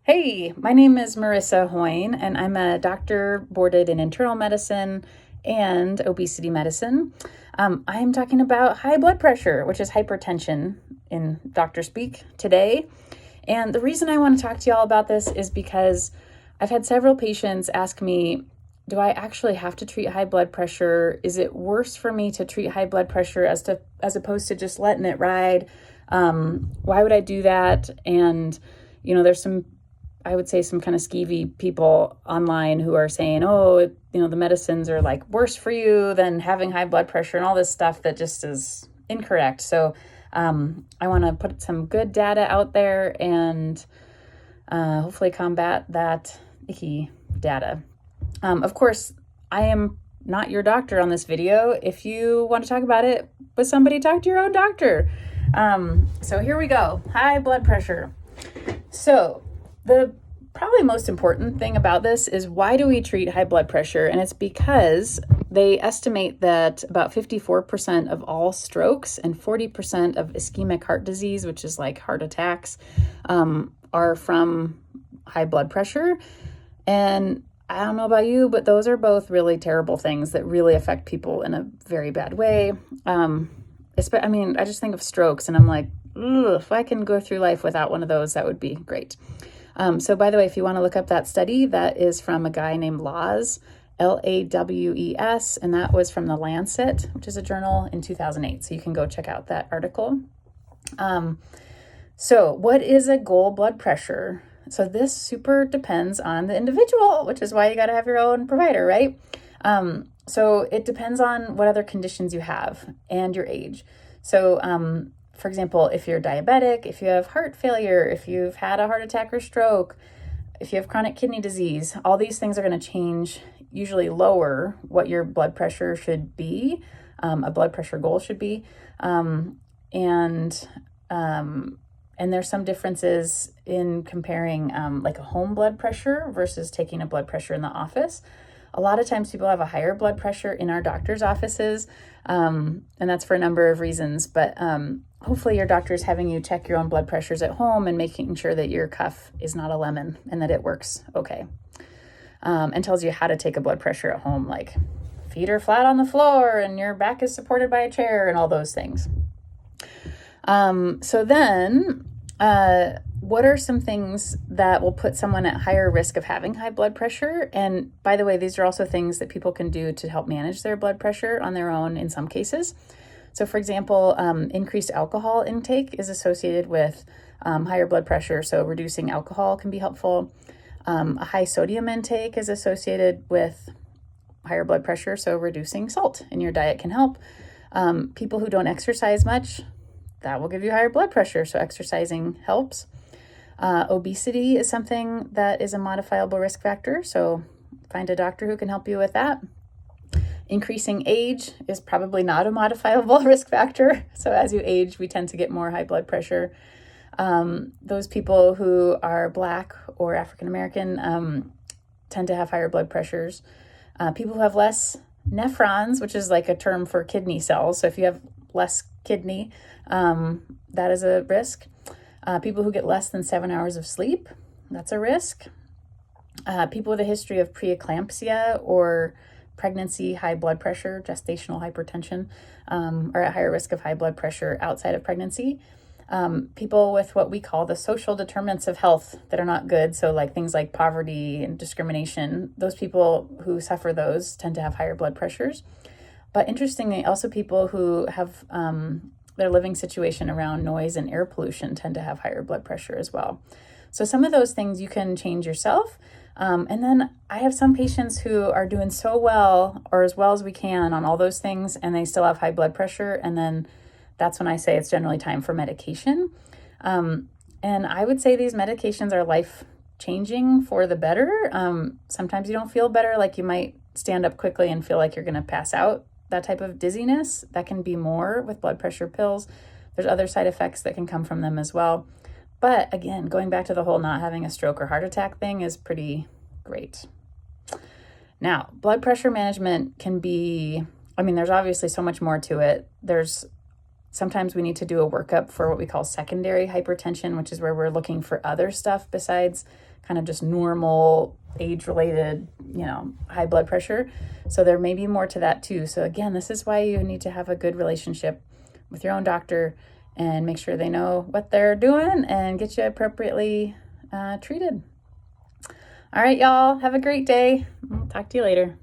Hey, my name is Marissa Hoyne, and I'm a doctor boarded in internal medicine and obesity medicine. I'm talking about high blood pressure, which is hypertension in doctor speak today. And the reason I want to talk to y'all about this is because I've had several patients ask me, do I actually have to treat high blood pressure? Is it worse for me to treat high blood pressure as opposed to just letting it ride? Why would I do that? And there's I would say some kind of skeevy people online who are saying, oh, the medicines are like worse for you than having high blood pressure and all this stuff that just is incorrect. So I want to put some good data out there and hopefully combat that icky data. Of course, I am not your doctor on this video. If you want to talk about it with somebody, talk to your own doctor. So here we go. High blood pressure. So the probably most important thing about this is, why do we treat high blood pressure? And it's because they estimate that about 54% of all strokes and 40% of ischemic heart disease, which is like heart attacks, are from high blood pressure. And I don't know about you, but those are both really terrible things that really affect people in a very bad way. I just think of strokes and I'm like, if I can go through life without one of those, that would be great. So by the way, if you want to look up that study, that is from a guy named Laws, Lawes, and that was from the Lancet, which is a journal, in 2008. So you can go check out that article. So what is a goal blood pressure? So this super depends on the individual, which is why you got to have your own provider, right? So it depends on what other conditions you have and your age. So, for example, if you're diabetic, if you have heart failure, if you've had a heart attack or stroke, if you have chronic kidney disease, all these things are going to change, usually lower what your blood pressure should be, a blood pressure goal should be. And there's some differences in comparing like a home blood pressure versus taking a blood pressure in the office. A lot of times people have a higher blood pressure in our doctor's offices, and that's for a number of reasons. But hopefully your doctor is having you check your own blood pressures at home and making sure that your cuff is not a lemon and that it works okay. And tells you how to take a blood pressure at home, like feet are flat on the floor and your back is supported by a chair and all those things. So then, what are some things that will put someone at higher risk of having high blood pressure? And by the way, these are also things that people can do to help manage their blood pressure on their own in some cases. So for example, increased alcohol intake is associated with higher blood pressure. So reducing alcohol can be helpful. A high sodium intake is associated with higher blood pressure. So reducing salt in your diet can help. People who don't exercise much, that will give you higher blood pressure. So exercising helps. Obesity is something that is a modifiable risk factor. So find a doctor who can help you with that. Increasing age is probably not a modifiable risk factor. So as you age, we tend to get more high blood pressure. Those people who are Black or African American tend to have higher blood pressures. People who have less nephrons, which is like a term for kidney cells. So if you have less kidney, that is a risk. People who get less than 7 hours of sleep, that's a risk. People with a history of preeclampsia or pregnancy, high blood pressure, gestational hypertension, are at higher risk of high blood pressure outside of pregnancy. People with what we call the social determinants of health that are not good, so like things like poverty and discrimination, those people who suffer those tend to have higher blood pressures. But interestingly, also people who have their living situation around noise and air pollution tend to have higher blood pressure as well. So some of those things you can change yourself. And then I have some patients who are doing so well, or as well as we can, on all those things, and they still have high blood pressure. And then that's when I say it's generally time for medication. And I would say these medications are life-changing for the better. Sometimes you don't feel better, like you might stand up quickly and feel like you're going to pass out. That type of dizziness, that can be more with blood pressure pills. There's other side effects that can come from them as well. But again, going back to the whole not having a stroke or heart attack thing is pretty great. Now, blood pressure management can be, there's obviously so much more to it. Sometimes we need to do a workup for what we call secondary hypertension, which is where we're looking for other stuff besides kind of just normal age-related, high blood pressure. So there may be more to that too. So again, this is why you need to have a good relationship with your own doctor and make sure they know what they're doing and get you appropriately treated. All right, y'all, have a great day. I'll talk to you later.